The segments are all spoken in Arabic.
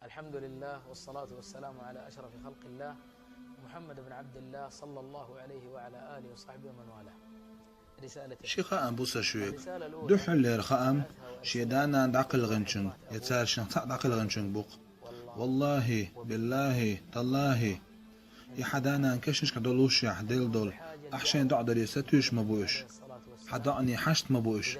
الحمد لله والصلاة والسلام على أشرف خلق الله محمد بن عبد الله صلى الله عليه وعلى آله وصحبه ومن والاه. رسالة شيخا بوسا شويك الرسالة الأولى دوح اللي رخام شيدانا عقل غنشن يتسال شن عقل غنشن بوق والله بالله تالله يحدانا انكشش كدولوش يحدل دول أحشين دعدري ستوش مبوش حدعني حشت مبوش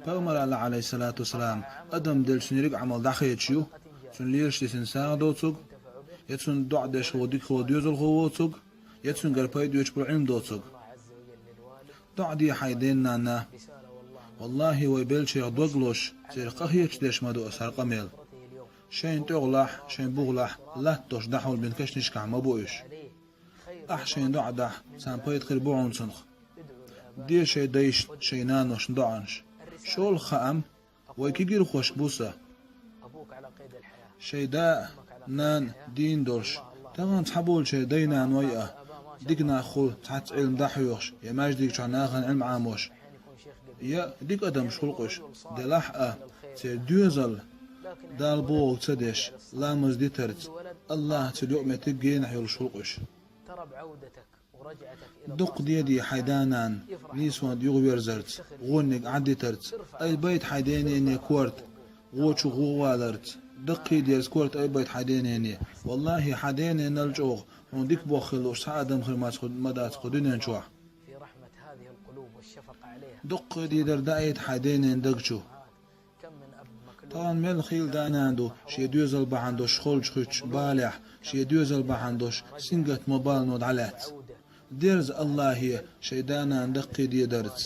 فأمر الله عليه الصلاة والسلام أدم دل سنريق عمل داخيتشيو سن ليرش دي سنسان دوتسوغ يتسن دعدش وديك خوديوز الخووتسوغ يتسن قربايد يجبر علم دوتسوغ دعدي حيدين نانا والله ويبلش يغدوغلوش سير قهيتش ديش مدو أسار قميل شين تغلح شين بغلح لا توش دحول بين كشنش كعم مبوش أحشين دعدح سان بايد خير بوعون سنخ دير شي ديش شي نانوش دعنش شول خام ويكيجير خوش بوسا شي دا نان دين دورش تغن تحبول شي دينان ويأه ديكنا خو تحت علم دحيوش يا ماجديك شعناخن علم عاموش يا ديك أدم شخلقش دلحقه سير دوزل دال بوغ تسدش لامز دي ترت الله تلوء متقين حيول شخلقش دق ديدي حيدانان نيسوان ديغو بيرزرت غونك عدي ترت أي بيت حيدانيني كورت غوشو غوالرت دقي ديز كورت أي بيت حيدانيني والله حيداني نلجوغ ونديك بوخلوش سعادم خرمات مدات قدنين شوح دق دي دردايت حيداني ندقشو طبعا ميل خيل داناندو شي دوزل بحندوش خلج خيش بالح شي دوزل بحندوش سنقت موبال نود علات ديرز الله هي شيدانا ندقي دي درت